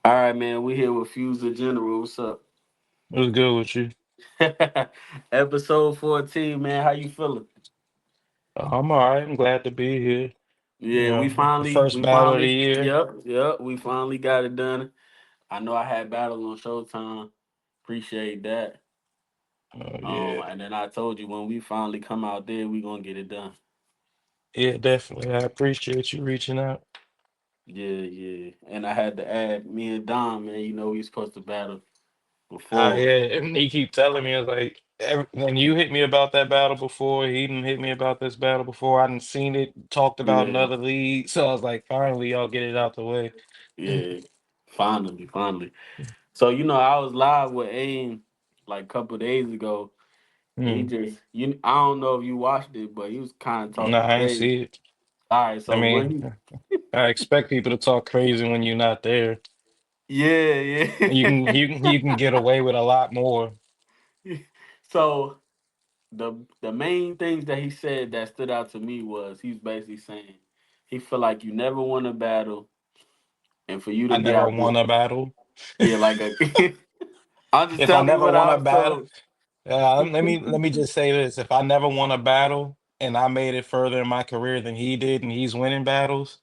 All right, man. We here with Fuse the General. What's up? What's good with you? Episode 14, man. How you feeling? I'm all right. I'm glad to be here. You Yeah, we know, the finally, first we battle of the finally, year. yep, we finally got it done. I know I had battles on Showtime. Appreciate that. Oh yeah, And then I told you when we finally come out there, we gonna get it done. yeah, definitely. I appreciate you reaching out. Yeah, yeah. And I had to add me and Dom, man. You know we supposed to battle before. Yeah, and he keep telling me it's like when you hit me about that battle before, he didn't hit me about this battle before. I didn't seen it talked about in Yeah, other leagues, so I was like, finally, y'all get it out the way. yeah. Finally, finally. So I was live with Aim like a couple days ago. He Hmm. just I don't know if you watched it, but he was kind of No, talking I ain't crazy. see it. All right, I so what mean, he I expect people to talk crazy when you're not there. Yeah, You can yeah. you can get away with a lot more. So the main things that he said that stood out to me was he's basically saying he feel like you never won a battle, and for you to I get never out won there, a battle. yeah, like a. I'm just If I telling you never what won I a was battle, told. let me just say this: if I never won a battle and I made it further in my career than he did, and he's winning battles,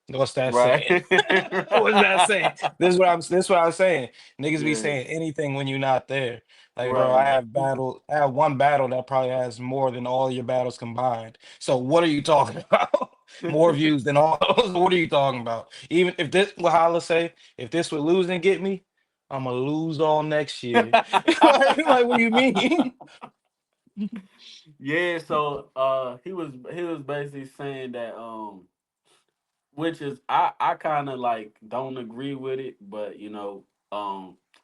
what's that Right. saying? What's that saying? This is what I'm saying. Niggas be Yeah. saying anything when you're not there. Like, bro, Right. I have one battle that probably has more than all your battles combined. So what are you talking about? More views than all those. What are you talking about? Even if this, what Holla say, if this would lose and get me, I'm gonna lose all next year. Like, what do you mean? Yeah, so he was basically saying that which is I kind of like don't agree with it, but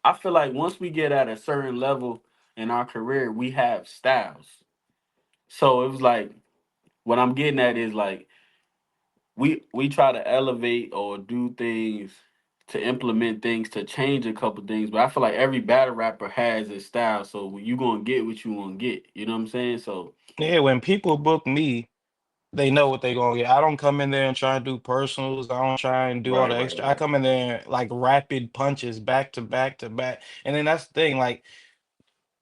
I feel like once we get at a certain level in our career, we have styles. So it was like what I'm getting at is like we try to elevate or do things to implement things to change a couple things, but I feel like every battle rapper has his style, so you gonna get what you gonna get. You know what I'm saying? So Yeah, when people book me, they know what they gonna get. I don't come in there and try and do personals. I don't try and do all right, the right, extra. I right, come in there like rapid punches back to back to back. And then that's the thing, like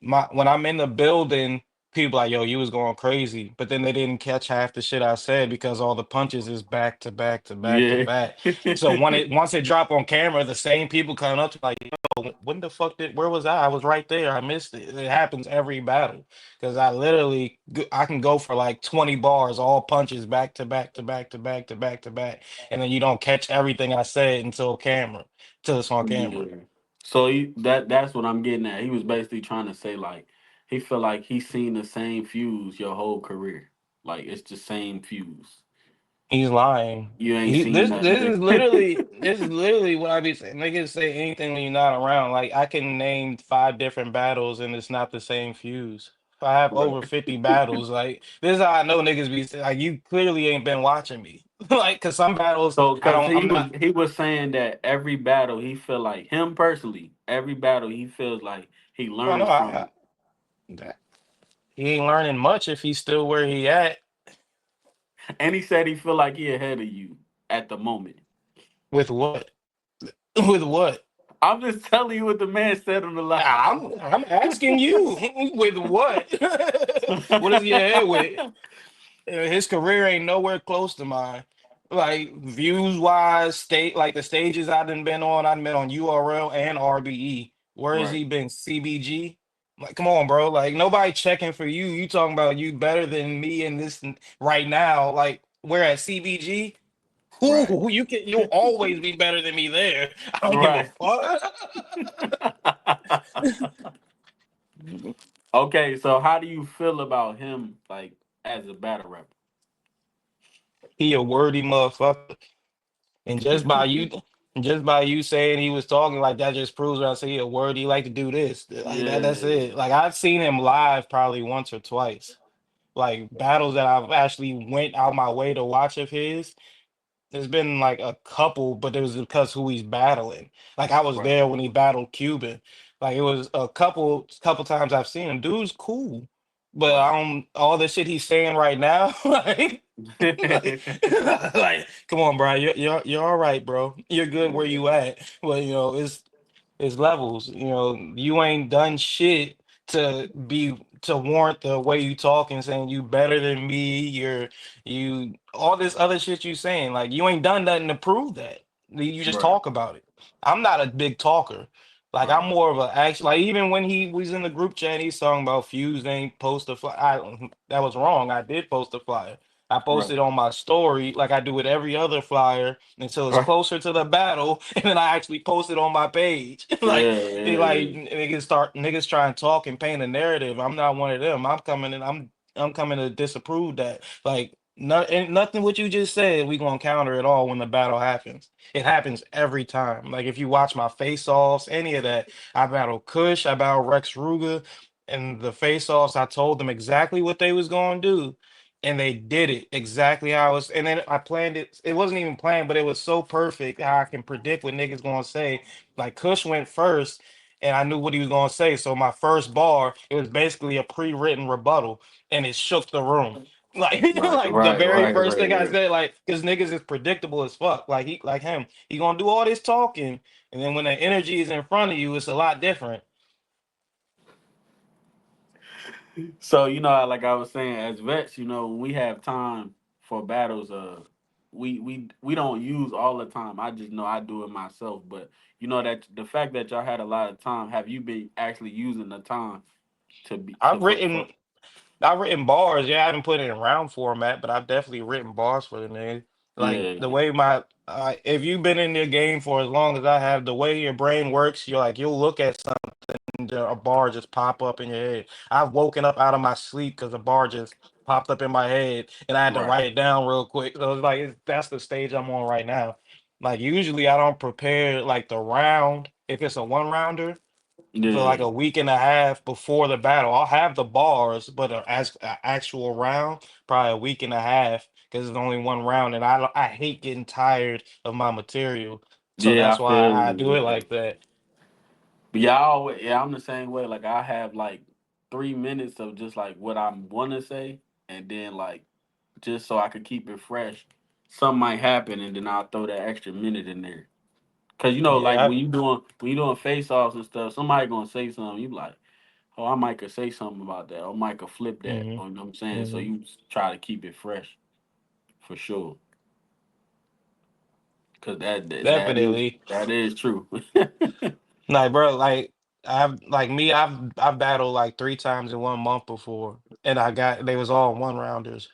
my when I'm in the building, people like, yo, you was going crazy. But then they didn't catch half the shit I said because all the punches is back to back to back to yeah. back. So once it drop on camera, the same people coming up to like, yo, when the fuck did where was I? I was right there. I missed it. It happens every battle. Because I can go for like 20 bars, all punches back to back to back to back to back to back. And then you don't catch everything I said till it's on camera. Yeah. So that's what I'm getting at. He was basically trying to say like he feel like he's seen the same fuse your whole career. Like it's the same fuse. He's lying. You ain't He seen nothing this is literally what I be saying. Niggas say anything when you're not around. Like I can name 5 different battles and it's not the same fuse. If I have right. over 50 battles, like this is how I know niggas be like you clearly ain't been watching me. Like cause some battles So I cause don't he I'm was not he was saying that every battle he feel like him personally, every battle he feels like he well no learns from I it. that- he ain't learning much if he's still where he at And he said he feel like he ahead of you at the moment. with what? With what? I'm just telling you what the man said on the live. I'm asking you with what? What is he ahead with? His career ain't nowhere close to mine. Like views wise, state like the stages I've been on URL and RBE. Where has Right. he been? CBG? Like, come on, bro. Like nobody checking for you. You talking about you better than me in right now. Like we're at CBG. Right. Ooh, you'll always be better than me there. I don't give a Right. fuck. Okay, so how do you feel about him like as a battle rapper? He a wordy motherfucker. And just by you saying he was talking like that just proves what I say he a word. He like to do this. Like that's Yeah. it. Like I've seen him live probably once or twice. Like battles that I've actually went out my way to watch of his. There's been like a couple, but it was because who he's battling. Like I was Right. there when he battled Cuban. Like it was a couple times I've seen him. Dude's cool. but Right. all the shit he's saying right now, like, come on, bro, you're all right, bro. You're good where you Yeah. at. Well, it's levels. You ain't done shit to warrant the way you talking, saying you better than me. You all this other shit you saying. Like you ain't done nothing to prove that. You just Right. talk about it. I'm not a big talker. Like Right. I'm more of a action. Like even when he was in the group chat, he's talking about Fuse ain't post a flyer. That was wrong. I did post a flyer. I Right. posted on my story like I do with every other flyer until it's Right. closer to the battle, and then I actually posted on my page. Yeah. Like Yeah. niggas try and talk and paint a narrative. I'm not one of them. I'm coming to disapprove that. Like nothing what you just said, we gonna counter it all when the battle happens. It happens every time. Like if you watch my face offs, any of that, I battle Kush, I battle Rex Ruger, and the face offs, I told them exactly what they was gonna do. And they did it exactly how I was. And then I planned it. It wasn't even planned, but it was so perfect how I can predict what niggas gonna say. Like Kush went first, and I knew what he was gonna say. So my first bar, it was basically a pre-written rebuttal, and it shook the room. Like, Right. like the Right. very Right. first Right. thing I Right. said, like, because niggas is predictable as fuck. Like him, he gonna do all this talking, and then when the energy is in front of you, it's a lot different. So like I was saying, as vets, when we have time for battles, we don't use all the time. I just know I do it myself, but that the fact that y'all had a lot of time, have you been actually using the time to be to I've written I've written bars. Yeah, I haven't put it in round format, but I've definitely written bars for the nigga. Like the yeah. way if you've been in the game for as long as I have, the way your brain works, you'll look at something, and a bar just pop up in your head. I've woken up out of my sleep because a bar just popped up in my head, and I had to Right. write it down real quick. So it's like that's the stage I'm on right now. Like usually I don't prepare like the round if it's a one rounder for like Yeah. a week and a half before the battle. I'll have the bars, but as an actual round, probably a week and a half because it's only one round, and I hate getting tired of my material, so Yeah, that's I why feel I do it you. Yeah. like that. But yeah, I'm the same way. Like I have like 3 minutes of just like what I want to say, and then like just so I could keep it fresh, something might happen, and then I'll throw that extra minute in there. Cause like Yeah, when you doing face offs and stuff, somebody gonna say something. You be like, oh, I might could say something about that, or might could flip that, hmm or you know what I'm saying. So hmm you try to keep it fresh for sure. Cause definitely. that is true. Like, bro, like I've battled like three times in 1 month before, and they was all one rounders.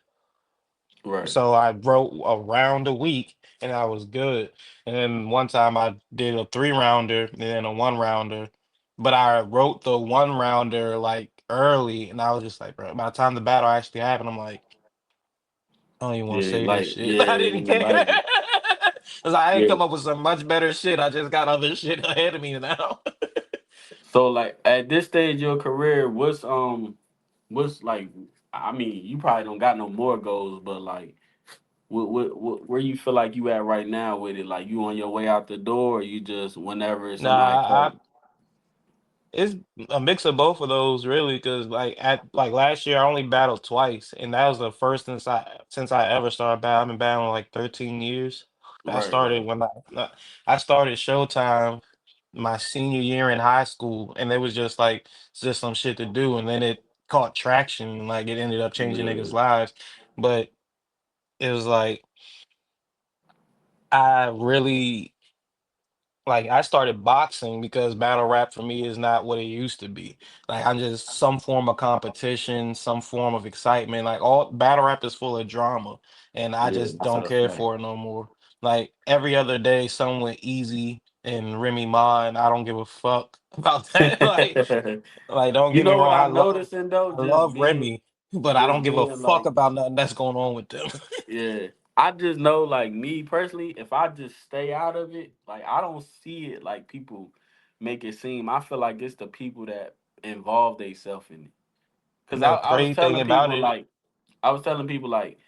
Right. So I wrote a round a week and I was good. And then one time I did a 3 rounder and then a 1 rounder. But I wrote the 1 rounder like early and I was just like, bro, by the time the battle actually happened, I'm like, I don't even want to Yeah, say this like shit. I yeah, didn't care. like Cause I ain't yeah. come up with some much better shit. I just got other shit ahead of me now. So like at this stage of your career, what's like? I mean, you probably don't got no more goals, but like, where you feel like you at right now with it? Like you on your way out the door, or you just whenever somebody Nah, call? it's a mix of both of those really, because like last year I only battled twice, and that was the first since I ever started battling. I've been battling like 13 years. I Right, started right. when I started Showtime my senior year in high school, and it was just like it's just some shit to do, and then it caught traction, and like it ended up changing Yeah, niggas' lives. But it was like I really like I started boxing because battle rap for me is not what it used to be. Like I'm just some form of competition, some form of excitement. Like all battle rap is full of drama, and I yeah. just That's don't a care fact. for it no more. Like every other day, someone went easy and Remy Ma, and I don't give a fuck about that. Like don't You get me know what wrong, I'm noticing though? I love Remy, but I don't Just give a being fuck like, about nothing that's going on with them. yeah. I just know, like me personally, if I just stay out of it, like I don't see it like people make it seem. I feel like it's the people that involve themselves in it. Cause The I was crazy thing telling about people it, like, I was telling people like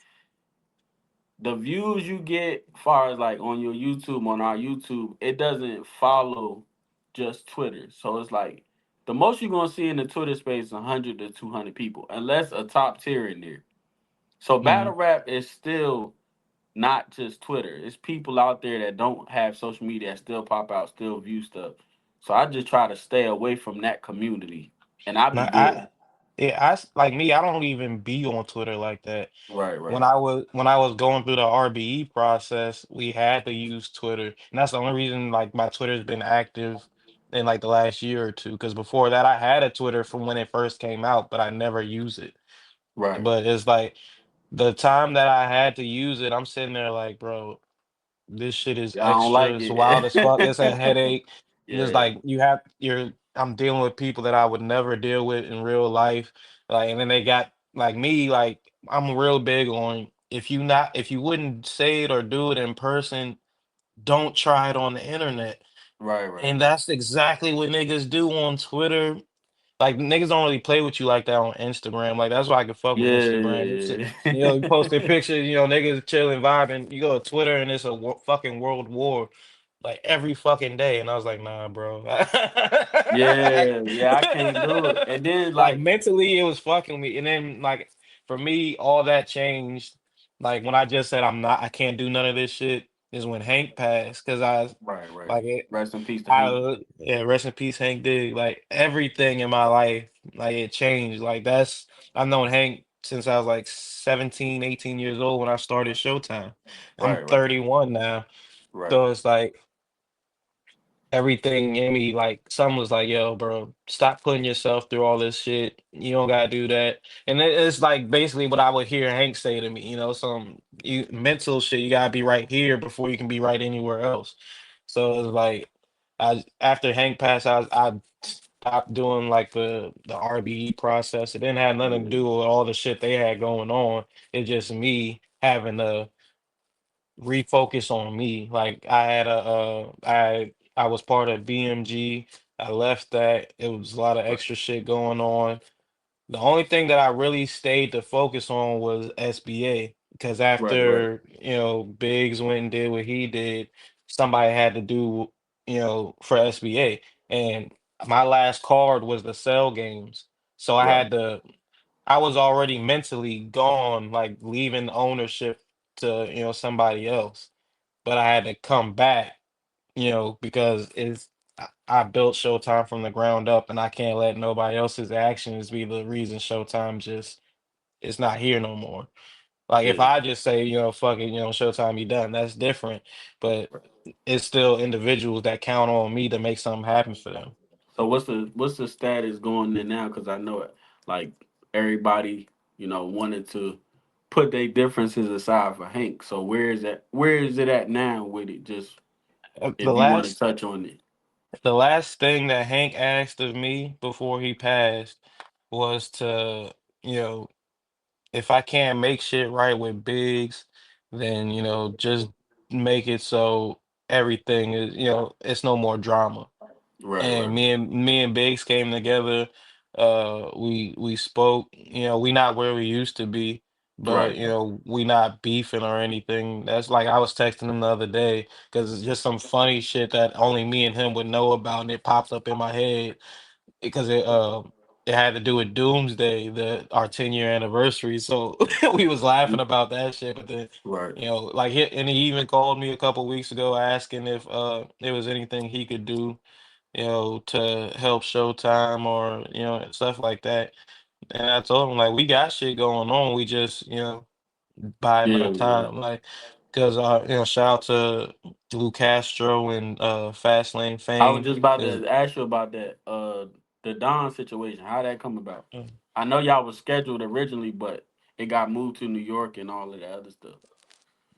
the views you get, far as like on your YouTube, on our YouTube, it doesn't follow just Twitter. So it's like the most you're gonna see in the Twitter space is 100 to 200 people, unless a top tier in there. So battle Mm. rap is still not just Twitter. It's people out there that don't have social media that still pop out, still view stuff. So I just try to stay away from that community, and I be Now, good. yeah, like me, I don't even be on Twitter like that. Right, When right, I was going through the RBE process, we had to use Twitter, and that's the only reason like my Twitter's been active in like the last year or two. Because before that, I had a Twitter from when it first came out, but I never use it. right. But it's like the time that I had to use it, I'm sitting there like, bro, this shit is I don't extra. like It's wild as fuck. It's a it. headache. And it's Yeah. like I'm dealing with people that I would never deal with in real life. Like, and then they got like me, like I'm real big on if you wouldn't say it or do it in person, don't try it on the internet. Right, right. And that's exactly what niggas do on Twitter. Like niggas don't really play with you like that on Instagram. Like that's why I can fuck with Instagram. Yeah. You post a picture, niggas chilling, vibing. You go to Twitter and it's a fucking world war, like every fucking day. And I was like, nah, bro. Yeah, yeah, I can't do it. And then Like like, mentally, it was fucking me. And then like for me, all that changed. Like when I just said I can't do none of this shit is when Hank passed because right, right. like it. Rest in peace to Hank. Yeah, rest in peace, Hank Dig. Like everything in my life, like it changed. Like I've known Hank since I was like 17, 18 years old when I started Showtime. I'm Right, right, 31 now. right. So it's like everything in me, like some was like, yo, bro, stop putting yourself through all this shit. You don't gotta do that. And it's like basically what I would hear Hank say to me, some mental shit, you gotta be right here before you can be right anywhere else. So it's like I after Hank passed, I stopped doing like the RBE process. It didn't have nothing to Yeah. do with all the shit they had going on. It's just me having to refocus on me. Like I was part of BMG. I left that. It was a lot of Right, extra shit going on. The only thing that I really stayed to focus on was SBA because right, right, after, Biggs went and did what he did, somebody had to do, for SBA. And my last card was the cell games. So right. I was already mentally gone, like leaving ownership to, somebody else. But I had to come back, because I built Showtime from the ground up and I can't let nobody else's actions be the reason Showtime just it's not here no more. Like if Yeah. I just say, fuck it, Showtime be done, that's different. But it's still individuals that count on me to make something happen for them. So what's the status going in now? Because I know it, like everybody, wanted to put their differences aside for Hank. So where is it at now with it? Just The if you want to last touch on it. the last thing that Hank asked of me before he passed was to, you know, if I can't make shit right with Biggs, then, just make it so everything is, it's no more drama. Right, And right, me and Biggs came together. We spoke. We not where we used to be, but right, we not beefing or anything. That's like I was texting him the other day because it's just some funny shit that only me and him would know about, and it pops up in my head because it had to do with Doomsday, our 10-year anniversary. So we was laughing about that shit. But then, right. like and he even called me a couple weeks ago asking if there was anything he could do, to help Showtime or stuff like that. And I told him like we got shit going on. We just biding Yeah, our yeah. time, like because shout out to Lou Castro and Fast Lane I was Fame. just about 'Cause, to ask you about that. The Don situation. How that come about? mm, I know y'all was scheduled originally, but it got moved to New York and all of that other stuff.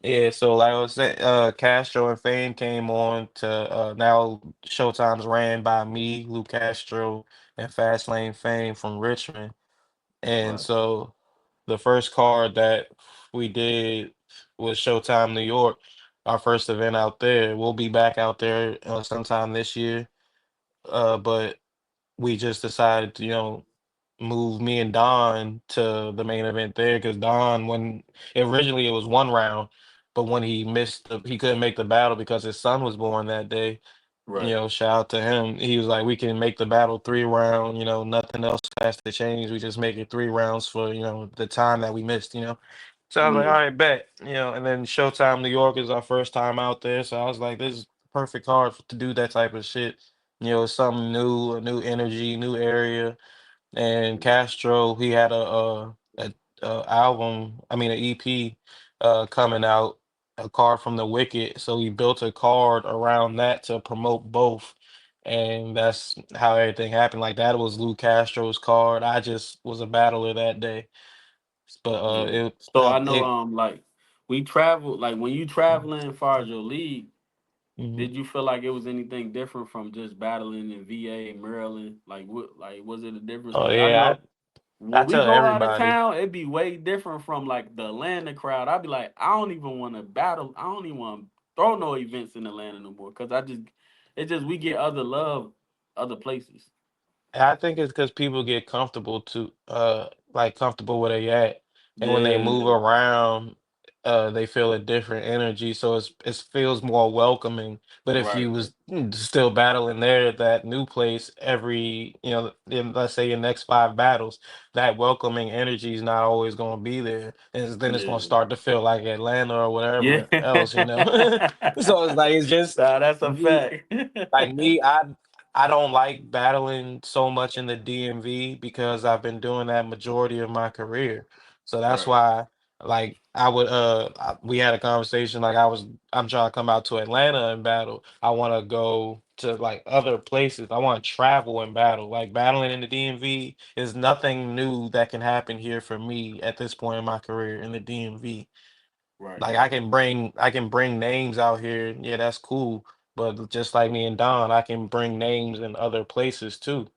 yeah, so like I was saying, Castro and Fame came on to now Showtime's ran by me, Lou Castro, and Fast Lane Fame from Richmond. And Right, so the first card that we did was Showtime New York, our first event out there. We'll be back out there sometime this year. But we just decided to, move me and Don to the main event there because Don, when originally it was one round, but when he couldn't make the battle because his son was born that day. Right. Shout out to him. He was like, we can make the battle 3 round, nothing else has to change. We just make it 3 rounds for, the time that we missed. So I was like, all Yeah. right, bet. And then Showtime New York is our first time out there. So I was like, this is perfect card to do that type of shit. Something new, a new energy, new area. And Castro, he had a album, I mean, an EP coming out, a card from the Wicked. So he built a card around that to promote both, and that's how everything happened. Like that was Lou Castro's card. I just was a battler that day, but Yeah. So I know like we travel like when you traveling as far as your league, mhm. did you feel like it was anything different from just battling in VA, Maryland? Like what like was it a difference? Oh Cause I yeah, know I when we tell go out of everybody. town, it'd be way different from like the Atlanta crowd. I'd be like, I don't even want to battle. I don't even want to throw no events in Atlanta no more. Cause it's just we get other love other places. I think it's because people get comfortable like comfortable where they at, and when they move Yeah. around, they feel a different energy, so it feels more welcoming. But if Right. you was still battling there at that new place every, let's say your next 5 battles, that welcoming energy is not always going to be there, and then it's going to Yeah. start to feel like Atlanta or Yeah. whatever else. So it's like it's just Nah, that's a me. fact. Like me, I don't like battling so much in the DMV because I've been doing that majority of my career. So that's Right. why like we had a conversation like I'm trying to come out to Atlanta and battle. I want to go to like other places. I want to travel and battle. Like battling in the DMV is nothing new that can happen here for me at this point in my career in the DMV. Right. Like Right. I can bring names out here. Yeah, that's cool. But just like me and Don, I can bring names in other places too,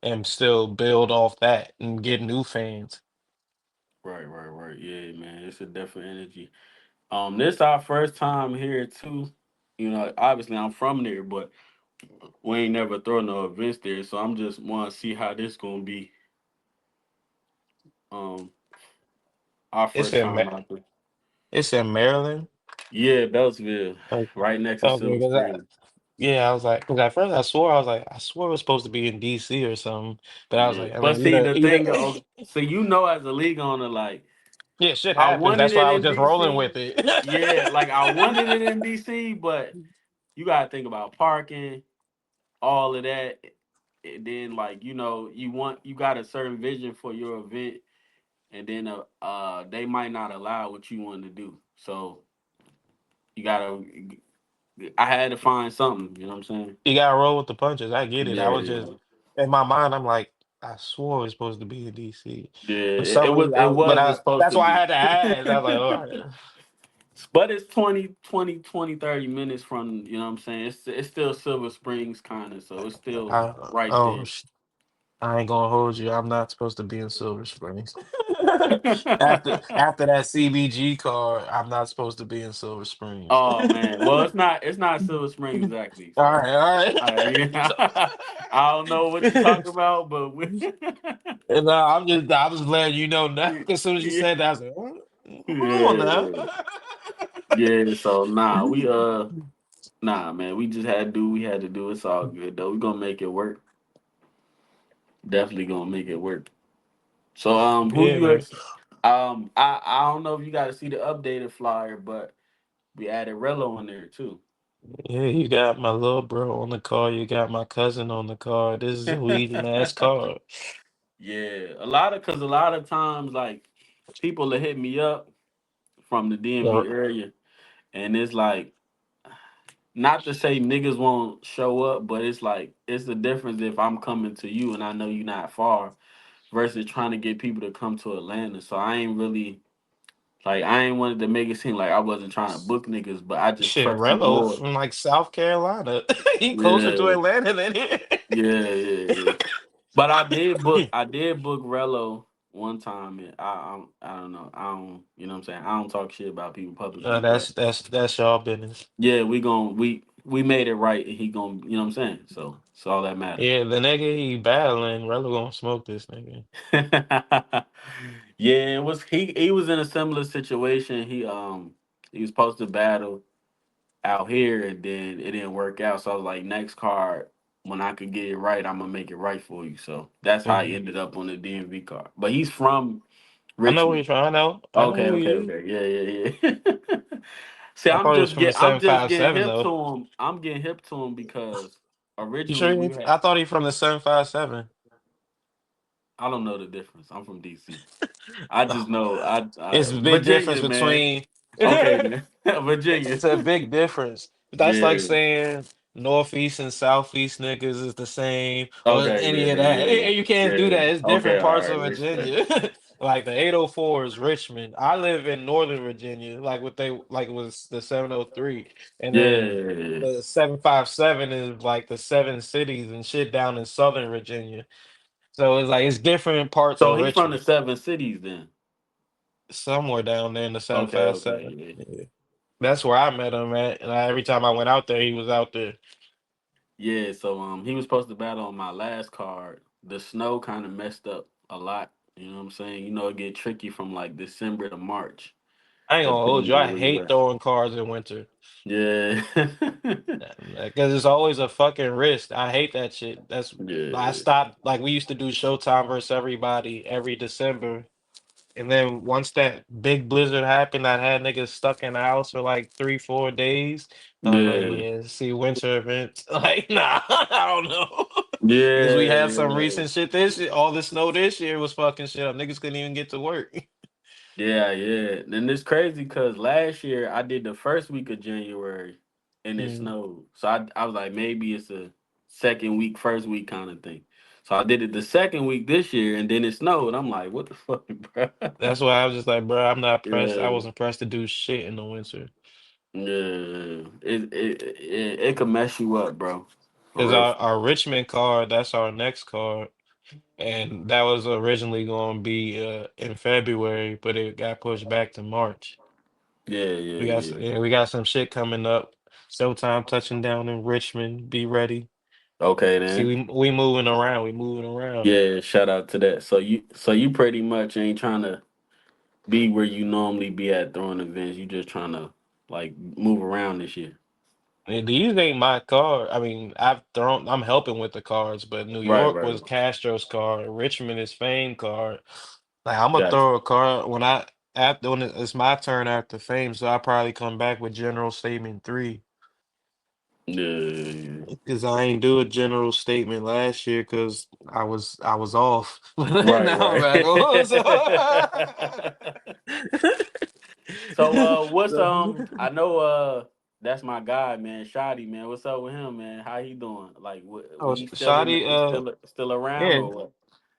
and still build off that and get new fans. Right. Right. Right. Yeah, man. It's a different energy. This our first time here too. You know, obviously I'm from there, but we ain't never throw no events there, so I'm just want to see how this gonna be. Um, our It's first in time out there. it's in Maryland. Yeah, Beltsville, Okay, right next to okay, Silver Spring. yeah, I was like, because at first I swore it was supposed to be in DC or something, but I was Yeah, like, I but mean, see either the either thing, so you know, as a league owner, like yeah, shit I happens. wanted That's why it I was in just rolling DC. with it. Yeah, like I wanted it in DC, but you gotta think about parking, all of that. And then like you got a certain vision for your event, and then they might not allow what you want to do. So you gotta. I had to find something. You know what I'm saying? You gotta roll with the punches. I get it. I was just Yeah, in my mind. I'm like, I swore it was supposed to be in DC. yeah. For It, some it was reason, it but wasn't supposed that's to why I be. had to ask. I was like, all right. But it's 30 minutes from, you know what I'm saying? It's still Silver Springs kind of, so it's still right Oh, there. I ain't gonna hold you. I'm not supposed to be in Silver Springs. After that CBG card, I'm not supposed to be in Silver Springs. Oh man. Well, it's not Silver Springs exactly. All So right, all right. yeah. So, I don't know what you're talking about, but and I was letting you know now. As soon as you yeah. said that, I was like, hold on now. Yeah. Yeah, so nah, man, we just had to do we had to do. It's all good though. We gonna make it work. Definitely gonna make it work. So who Yeah, you man. I don't know if you got to see the updated flyer, but we added Rello in there too. Yeah, you got my little bro on the car. You got my cousin on the car. This is a leading ass car. Yeah, cause a lot of times like people will hit me up from the Uh, DMV area, and it's like not to say niggas won't show up, but it's like it's the difference if I'm coming to you and I know you're not far versus trying to get people to come to Atlanta. So I ain't really like I ain't wanted to make it seem like I wasn't trying to book niggas, but I just Shit, trust you Rello more. from like South Carolina. He closer to Yeah, Atlanta than here. yeah. But I did book Rello one time, and I don't know. I don't, you know what I'm saying? I don't talk shit about people publicly, but That's y'all business. yeah, we made it right, and he gon' you know what I'm saying? So it's all that matter. Yeah, the nigga he battling, Rello gonna smoke this nigga. Yeah, he was in a similar situation. He was supposed to battle. out here, and then it didn't work out. So I was like, next card, when I could get it right, I'm gonna make it right for you. So that's how I Mhm. ended up on the DMV card. But he's from I know where you're Richmond. from. I know. I know Okay, who okay, he is. okay. Yeah, yeah, yeah. See, I thought he was from the I'm seven just five getting seven hip to though. him. I'm getting hip to him because You originally sure? we had I thought he from the 757. I don't know the difference. I'm from DC. I just know It's I a big difference Virginia, man. between. Okay, man. Virginia. It's a big difference. That's like Yeah. saying northeast and southeast niggas is the same or Okay, any of yeah, that. yeah, And you can't do yeah. that. It's Okay, different all parts right, of respect. Virginia. Like the 804 is Richmond. I live in northern Virginia, like what they like was the 703. And then Yeah. the 757 is like the seven cities and shit down in southern Virginia. So it's like it's different parts So of he from the Richmond. seven cities then. Somewhere down there in the Okay, okay, 757. yeah. Yeah. That's where I met him at. And every time I went out there, he was out there. Yeah, so he was supposed to battle on my last card. The snow kind of messed up a lot. You know what I'm saying? You know, it get tricky from like December to March, I ain't gonna hold depending you. I on where you hate at. throwing cards in winter Yeah. because it's always a fucking risk. I hate that shit. I Yeah. stopped. Like we used to do Showtime versus everybody every December, and then once that big blizzard happened, I had niggas stuck in the house for like 3, 4 days. I was like, Yeah. yeah, see winter events. Like, nah, I don't know. Because we Yeah, had some yeah. recent shit this year. All the snow this year was fucking shit up. Niggas couldn't even get to work. Yeah, yeah. And it's crazy because last year I did the first week of January and it Mm. snowed. So I was like, maybe it's a second week, first week kind of thing. So I did it the second week this year and then it snowed. I'm like, what the fuck, bro? That's why I was just like, bro, I'm not pressed. I Yeah. wasn't pressed to do shit in the winter. Yeah. It could mess you up, bro. For Because real. our Richmond card, that's our next card. And that was originally going to be in February, but it got pushed back to March. Yeah, yeah, yeah. We got some shit coming up. Showtime touching down in Richmond. Be ready. Okay See, then. we moving around. We moving around. Yeah, shout out to that. So you pretty much ain't trying to be where you normally be at throwing events. You just trying to like move around this year. And these ain't my card. I mean, I'm helping with the cards, but New Right, York right. was Castro's card. Richmond is Fame card. Like I'm gonna Gotcha. throw a card when it's my turn after Fame, so I'll probably come back with General Statement 3 Yeah. because I ain't do a general statement last year because I was off. But Right, now I'm right. back on. So what's So, I know that's my guy, man, Shotty, man. What's up with him, man? How he doing? Like oh, he still in Shotty, still around yeah, or what?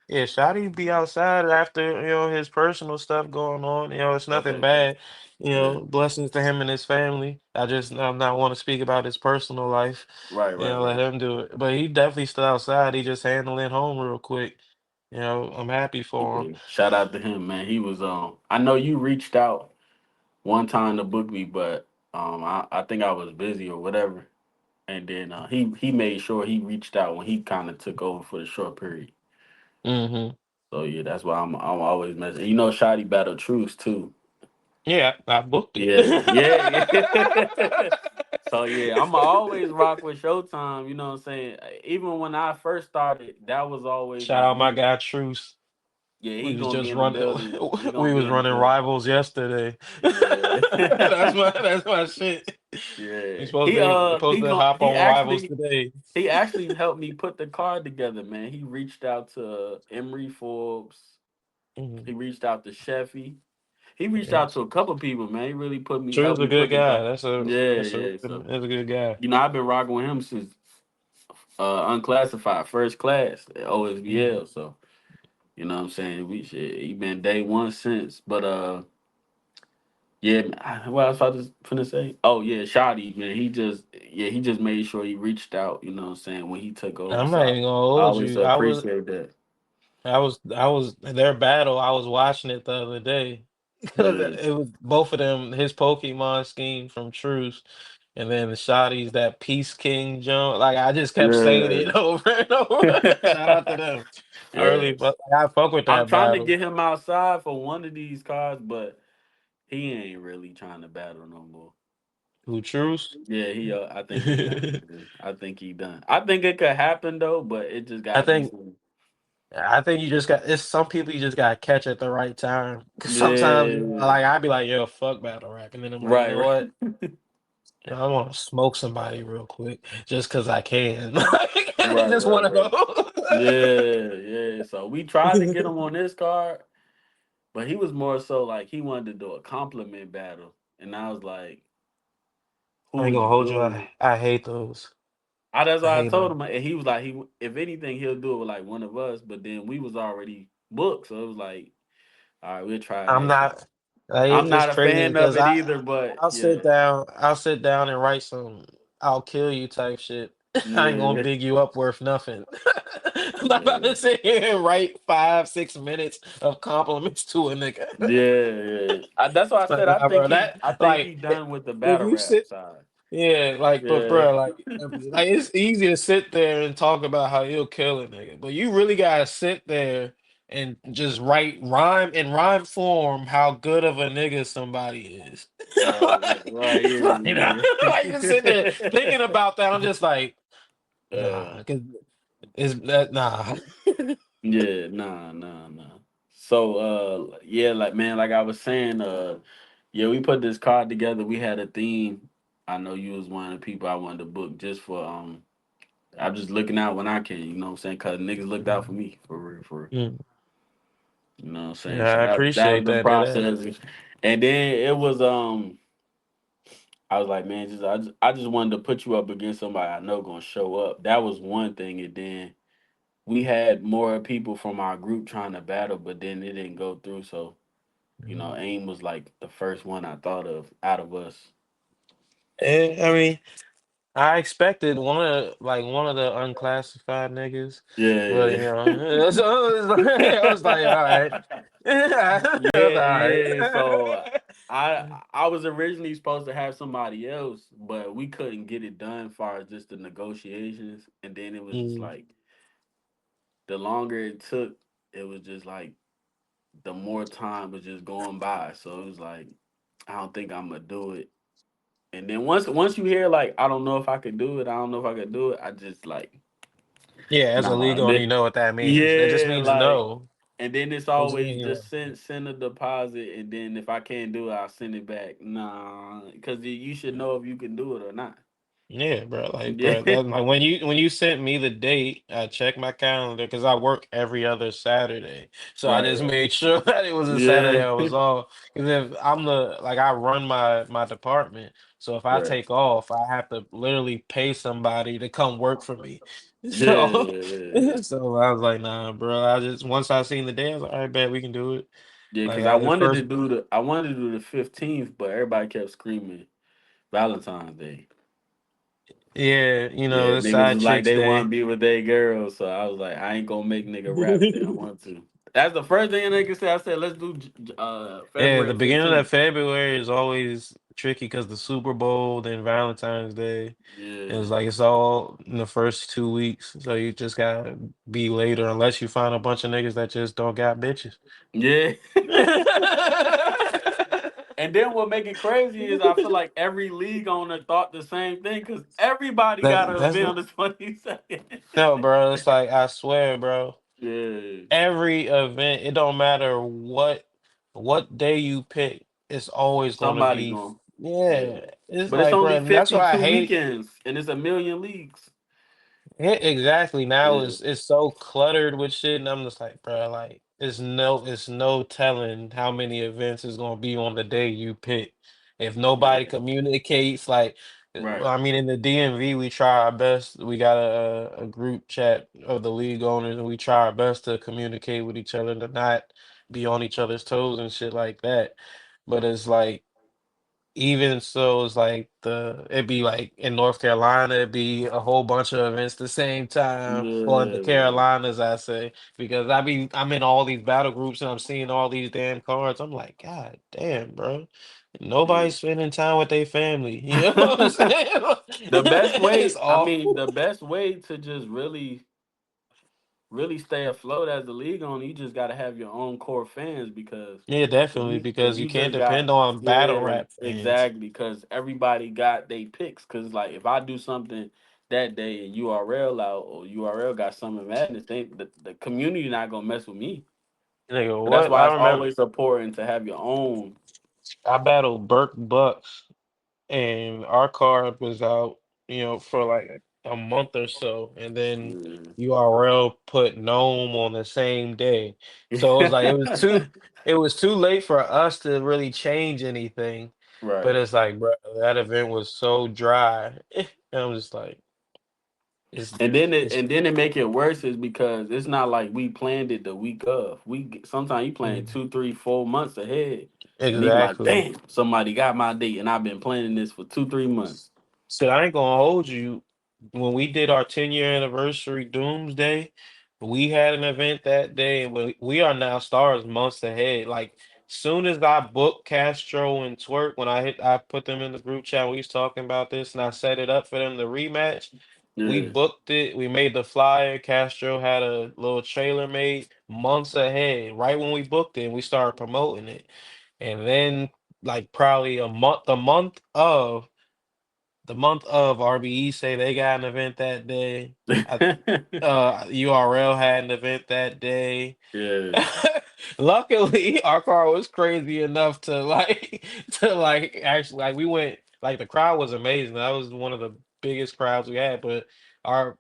yeah, Shotty be outside after his personal stuff going on. It's Okay, nothing okay. bad. Yeah. Blessings to him and his family. I'm not want to speak about his personal life. Right, right, Let right. him do it. But he definitely still outside. He just handling home real quick. I'm happy for him. Okay. Shout out to him, man. He was I know you reached out one time to book me, but I think I was busy or whatever. And then he made sure he reached out when he kind of took over for the short period. Hmm. So yeah, that's why I'm always messing. You know, Shotty battle truce too. Yeah, I booked it. Yeah, yeah, yeah. So yeah, I'm always rock with Showtime. You know what I'm saying? Even when I first started, that was always Shout my out my move. guy Truce. Yeah, he We was gonna be just in the running. building. He gonna We be was in the running building. rivals yesterday. Yeah, That's my shit. We yeah. supposed to hop on rivals today. He actually helped me put the card together, man. He reached out to Emery Forbes. Mhm. He reached out to Sheffy. He reached out Yes. to a couple people, man. He really True's helped a me good put the guy. card. Yeah, yeah. So That's a good guy. I've been rocking with him since unclassified, first class at Mhm. OSBL. So you know what I'm saying? He been day one since. But yeah, what else I was finna say? Oh yeah, Shotty, man. He just made sure he reached out, you know what I'm saying, when he took over. I'm So not even gonna I hold always you. appreciate that. I was their battle. I was watching it the other day because Yeah. it was both of them. His Pokemon scheme from Truce, and then the Shotties that Peace King jump. Like I just kept saying Yeah. it over and over. Shout out to them. Yeah. I fuck with I'm that trying to battle. get him outside for one of these cards, but he ain't really trying to battle no more. Who Truce? Yeah, he. I think he done. I Man. I think he done. I think it could happen though, but it just gotta be think some. I think you just got it's some people you just gotta catch at the right time. Cause sometimes Yeah. like I'd be like, yo, fuck battle rap. And then I'm like, you Right. know Right. what? You know, I want to smoke somebody real quick just cause I can. Like, it's Right. just Right. one of Right. those. Yeah. Yeah. So we tried to get him on this card, but he was more so like he wanted to do a compliment battle, and I was like, "Who I ain't would gonna you hold you. do it with?" I hate those. That's I why I hate told them. him, and he was like, "He if anything, he'll do it with like one of us." But then we was already booked, so it was like, "All right, we'll try it I'm next time." not. Like, I'm it's not a crazy fan of because it either, but I'll yeah, sit down. I'll sit down and write some "I'll kill you" type shit. I ain't gonna yeah, big you up worth nothing. I'm not about yeah, to sit here and write 5, 6 minutes of compliments to a nigga. yeah. That's why I Like, said nah, bro. I think he Like, done with the if battle you rap sit, side. yeah, like, but Yeah, bro, like it's easy to sit there and talk about how you'll kill a nigga, but you really gotta sit there and just write rhyme in rhyme form how good of a nigga somebody is. right, right, Like, you know, yeah, like just sitting there yeah. thinking about that. I'm just like, uh, nah, cause it's that nah. yeah, nah, nah, nah. So, yeah, like man, like I was saying, yeah, we put this card together. We had a theme. I know you was one of the people I wanted to book just for I'm just looking out when I can, you know what I'm saying? Cause niggas looked out for me for real, for real. Mm, You know what I'm saying? yeah, So I that was appreciate the that. That process. And then it was I was like, man, I just wanted to put you up against somebody I know gonna show up. That was one thing, and then we had more people from our group trying to battle, but then it didn't go through. So, you know, AIM was like the first one I thought of out of us. I mean. I expected one of the unclassified niggas, but Yeah, you know, so I was like, all right, yeah, that's all yeah. So right. I was originally supposed to have somebody else, but we couldn't get it done as far as just the negotiations. And then it was just Mm, like the longer it took, it was just like the more time was just going by. So it was like I don't think I'm gonna do it. And then once you hear like I don't know if I could do it, I don't know if I could do it, I just like yeah, as a nah. legal owner, you know what that means. That just Yeah, means like no. and then it's It just always means just no. send a deposit, and then if I can't do it, I'll send it back. Nah, because you should know if you can do it or not. Yeah, Yeah, bro, that like when you sent me the date, I checked my calendar because I work every other Saturday, so I right, just right. made sure that it was a Yeah, Saturday I was off. Because if I'm the like I run my department, so if I right. take off, I have to literally pay somebody to come work for me. Yeah, So yeah, yeah. so I was like, nah, bro. I just once I seen the day, I was like, all right, bet we can do it. Yeah, Like because the first. I wanted to do the 15th, but everybody kept screaming Valentine's Day. Yeah, you know, Yeah, it's niggas side was like chicks they want to day. be with their girls, so I was like, I ain't gonna make nigga rap if they don't want to. That's the first thing a nigga said. I said, let's do Yeah, the February beginning of 15th. February is always tricky because the Super Bowl, then Valentine's Day. It's Yeah, like it's all in the first 2 weeks. So you just gotta be later unless you find a bunch of niggas that just don't got bitches. yeah. And then what make it crazy is I feel like every league owner thought the same thing because everybody got That an that's event the on the 22nd. no, bro. It's like I swear, bro. Yeah, Every event, it don't matter what day you pick, it's always gonna somebody be going. Yeah, yeah. It's but it's like, bro, only and that's why I 52 hate. weekends and it's a million leagues. Yeah, exactly. Now Yeah, it's so cluttered with shit, and I'm just like, bro, like it's no telling how many events is gonna be on the day you pick. If nobody yeah, communicates, like, right. I mean, in the DMV, we try our best. We got a group chat of the league owners, and we try our best to communicate with each other to not be on each other's toes and shit like that. But it's like even so, it's like it'd be like in North Carolina, it'd be a whole bunch of events the same time. Well, in the Yeah, Carolinas, I say, because I'm in all these battle groups and I'm seeing all these damn cards. I'm like, God damn, bro. yeah. Nobody's spending time with their family. You know what I'm saying? The best It's way, I mean, awful. the best way to just really really stay afloat as the league on, you just gotta have your own core fans because Yeah, definitely, if because you you can't just got depend on battle yeah, rap fans. exactly, because everybody got they picks. Cause like if I do something that day and URL out or URL got Summer Madness, the community not gonna mess with me. Nigga, So that's what? why I it's remember always important to have your own. I battled Burke Bucks, and our card was out, for like a month or so, and then Yeah. URL put Gnome on the same day. So it was like it was too late for us to really change anything. But Right. it's like, bro, that event was so dry. And I'm just like, it's it's And then it make it worse is because it's not like we planned it the week of. Sometimes you plan mm, 2, 3, 4 months ahead, and they be like, exactly. "Damn, somebody got my date," and I've been planning this for 2, 3 months. So I ain't gonna hold you. When we did our 10-year anniversary Doomsday, we had an event that day, and we are now stars months ahead. Like soon as I booked Castro and Twerk, when I put them in the group chat, we was talking about this, and I set it up for them to rematch. We Yeah. booked it. We made the flyer. Castro had a little trailer made months ahead, right when we booked it, and we started promoting it. And then, like probably the month of RBE say they got an event that day. URL had an event that day. Yeah. Luckily, our car was crazy enough to like to like actually like we went like the crowd was amazing. That was one of the biggest crowds we had, but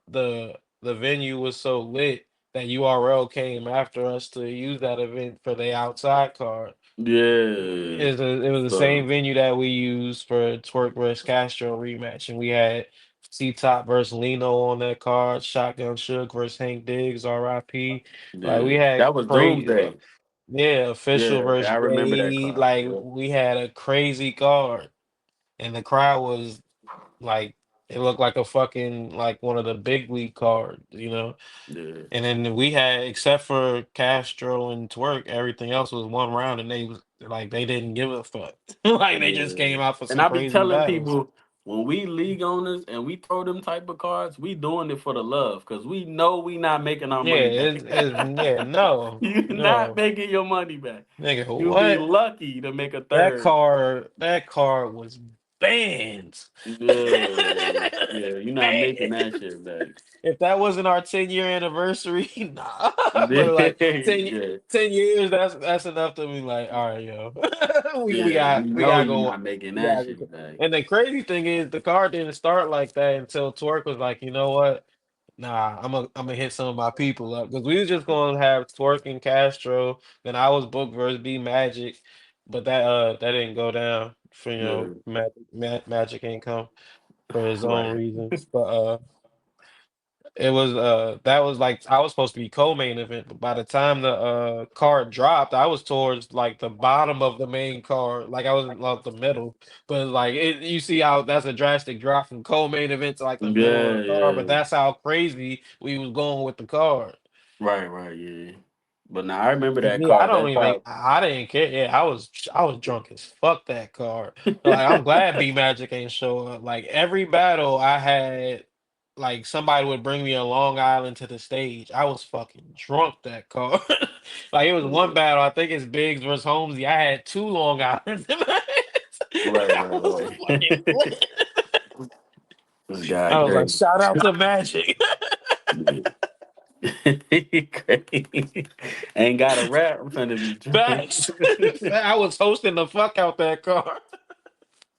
the venue was so lit that URL came after us to use that event for the outside card. Yeah. It was the So same venue that we used for Twerk versus Castro rematch, and we had C Top versus Lino on that card, Shotgun Shook versus Hank Diggs, RIP. Like we yeah, had that was crazy, Doomsday. yeah, official Yeah, I versus remember that Jay. card. Like Yeah. we had a crazy card, and the crowd was like, it looked like a fucking like one of the big league cards. Yeah. And then we had, except for Castro and Twerk, everything else was one round, and they was like they didn't give a fuck. Like they just Yeah. came out for And some I be crazy telling battles. people when we league owners and we throw them type of cards, we doing it for the love because we know we not making our Yeah, money back. yeah, no, You're not no, making your money back. nigga, You'll be what? lucky to make a That third. car, that car was banned. Yeah, yeah, you're not making that Banned. shit back. If that wasn't our 10-year anniversary, nah. But like 10, Yeah, 10 years, that's enough to be like, all right, yo. We we yeah, we got we know gotta you're go. not making We that gotta go. shit back. And the crazy thing is the car didn't start like that until Twerk was like, you know what? Nah, I'm gonna hit some of my people up because we was just gonna have Twerk and Castro. Then I was booked versus B Magic, but that didn't go down for Yeah, Magic ain't come for his own right. reasons. But it was that was like I was supposed to be co-main event, but by the time the card dropped, I was towards like the bottom of the main card, like I was in like the middle. But like you see how that's a drastic drop from co-main event to like the middle of Yeah, the card, but yeah. that's how crazy we was going with the card. Right, right, yeah. But now I remember And that me, I card. don't That's even how. I didn't care. Yeah, I was drunk as fuck that card. Like I'm glad B Magic ain't show up. Like every battle I had, like somebody would bring me a Long Island to the stage. I was fucking drunk that card. Like it was one Yeah. battle, I think it's Biggs versus Holmesy. I had two Long Islands in my hands. Right, I was right, fucking right. lit. This guy I was like, crazy. shout out to Magic. Yeah. Crazy. Ain't got a rap. I'm finna be drunk. Facts. I was hosting the fuck out that card.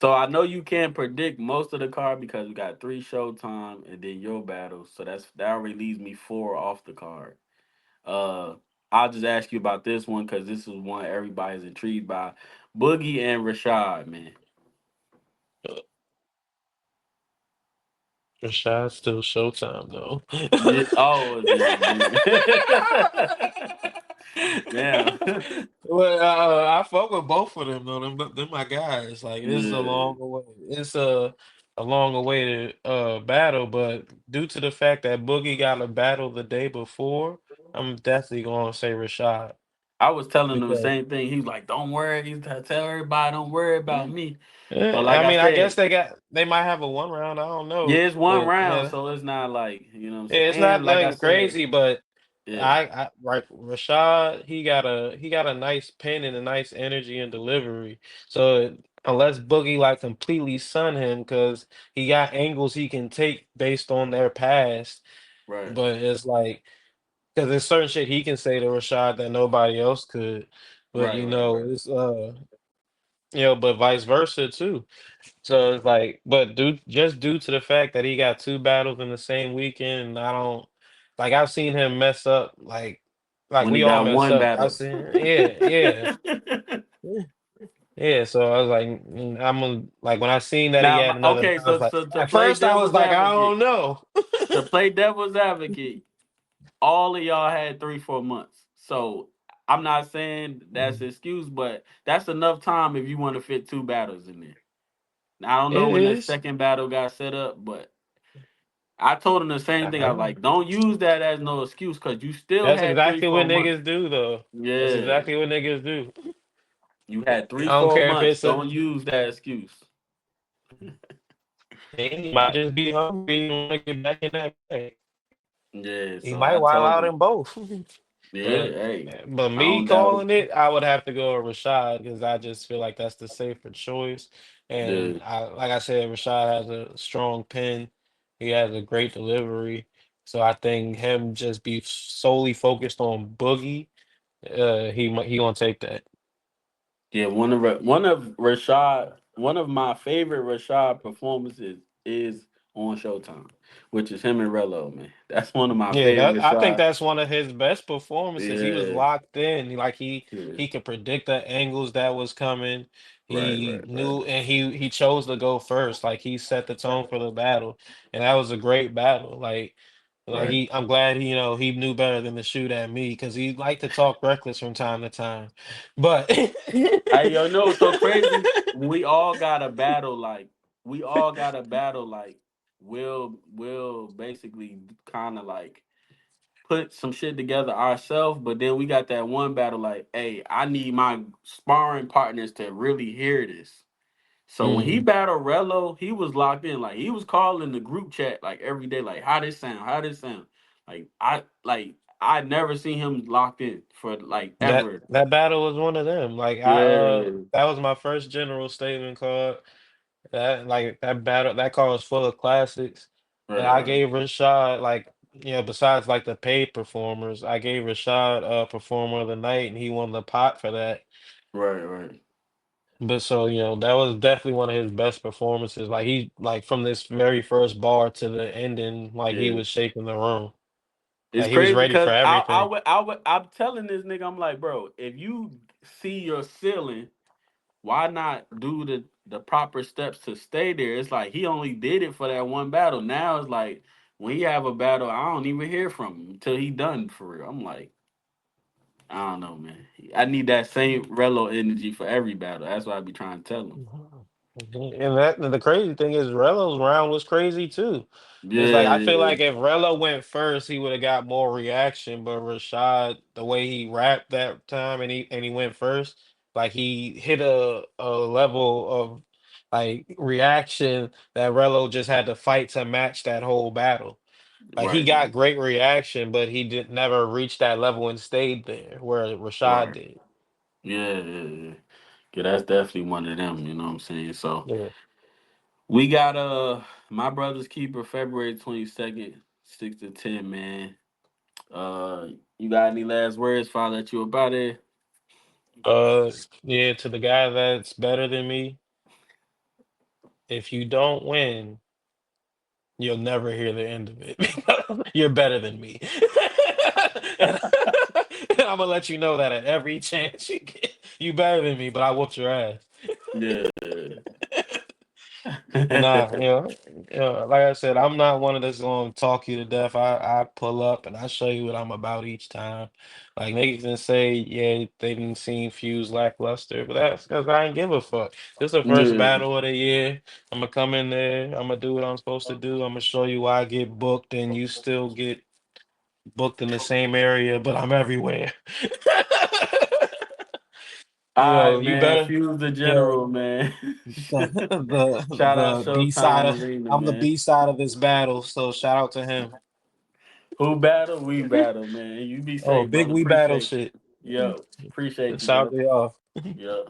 So I know you can't predict most of the card because we got 3 Showtime and then your battles. So that already leaves me 4 off the card. Uh, I'll just ask you about this one because this is one everybody's intrigued by. Boogie and Rashad, man. Rashad still Showtime though. Oh, is it? Damn. Well, I fuck with both of them though. Them my guys. Like this is a Yeah. long way. It's a long awaited battle, but due to the fact that Boogie got a battle the day before, I'm definitely gonna say Rashad I was telling him the because same thing. He was like, "Don't worry." He's tell everybody, "Don't worry about me." But like I I mean, I guess said, they might have a one round. I don't yeah, know, it's one but round, yeah, so it's not like you know what I'm yeah, saying. it's not And like I nothing said, crazy, but. Yeah, right, Rashad, he got a nice pen and a nice energy and delivery. So unless Boogie like completely sun him, because he got angles he can take based on their past, right, but it's like because there's certain shit he can say to Rashad that nobody else could. But right, right, right. it's but vice versa too. So it's like, but due to the fact that he got two battles in the same weekend, and I don't like I've seen him mess up like When he we all got mess one up. I've battle. seen yeah. Yeah, so I was like, I'm gonna like when I seen that he Now, had another, okay, I was like, so to at play first I was devil's like, I don't advocate, know. to play devil's advocate, all of y'all had 3 4 months. So I'm not saying that's an excuse, but that's enough time if you want to fit two battles in there. Now, I don't know It when that is. second battle got set up, but I told him the same thing. I was Uh-huh. like, don't use that as no excuse because you still That's had three, exactly what 4 months. niggas do, though. That's Yeah, exactly what niggas do. you had I three, don't four care if months. it's a. Don't use that excuse. He might just be hungry and want to get back in that bag. Yeah, He so might I wild told out him, in both. yeah, But hey, I me don't doubt it. calling it, I would have to go with Rashad because I just feel like that's the safer choice. And Yeah, like I said, Rashad has a strong pen. He has a great delivery. So I think him just be solely focused on Boogie. He gonna take that. yeah. One of my favorite Rashad performances is on Showtime, which is him and Rello. Man, that's one of my Yeah, favorite I think Rashad. that's one of his best performances. He was Yeah, locked in. Like yeah. he could predict the angles that was coming. Right, He right, right, knew and he chose to go first. Like he set the tone for the battle. And that was a great battle. right. I'm glad he knew better than to shoot at me because he liked to talk reckless from time to time. But Hey, yo, no, it's so crazy. We all got a battle. Like we all got a battle. Like will basically kind of like put some shit together ourselves, but then we got that one battle like, hey, I need my sparring partners to really hear this. So when he Mhm. battled Rello, he was locked in. Like he was calling the group chat like every day, like how this sound, how this sound. I never seen him locked in for like ever. That battle was one of them. Like Yeah. that was my first general statement card. That battle that car was full of classics. And Right, I right. gave Rashad besides like the paid performers, I gave Rashad performer of the night and he won the pot for that. Right, right. But so, that was definitely one of his best performances. Like he like from this very first bar to the ending, like he Yeah. was shaking the room. It's Like he was crazy ready for because everything. I'm telling this nigga, I'm like, bro, if you see your ceiling, why not do the proper steps to stay there? It's like he only did it for that one battle. Now it's like when he have a battle, I don't even hear from him until he done for real. I'm like, I don't know, man. I need that same Relo energy for every battle. That's what I be trying to tell him. Mhm. And the crazy thing is Rello's round was crazy too. It's like Yeah, I feel yeah, like if Rello went first, he would have got more reaction. But Rashad, the way he rapped that time and he went first, like he hit a level of like reaction that Rello just had to fight to match that whole battle. Like he right, right, got great reaction, but he did never reach that level and stayed there where Rashad right. did. Yeah, yeah, yeah. Yeah, that's definitely one of them. You know what I'm saying? So Yeah. we got my brother's keeper February 22nd, 6 to 10. Man, uh, you got any last words? If I let you about it. Uh, yeah, to the guy that's better than me, if you don't win, you'll never hear the end of it. You're better than me. And I'm gonna let you know that at every chance you get. You better than me, but I whooped your ass. Yeah. But nah, like I said, I'm not one of this gonna talk you to death. I pull up and I show you what I'm about each time. Like niggas can say, yeah, they didn't seem Fuse lackluster, but that's because I ain't give a fuck. This is the first Yeah. battle of the year. I'm gonna come in there. I'm gonna do what I'm supposed to do. I'm gonna show you why I get booked, and you still get booked in the same area, but I'm everywhere. All right, You man. better. Fuse the Yeah, general, man. the Shout out the B side Showtime of Arena, I'm the man. B side of this battle, so shout out to him. Who battle? We battle, man. You be Oh, safe, big brother. we battle Appreciate you. shit. Yeah, appreciate you, Shout out bro. to y'all. Yeah.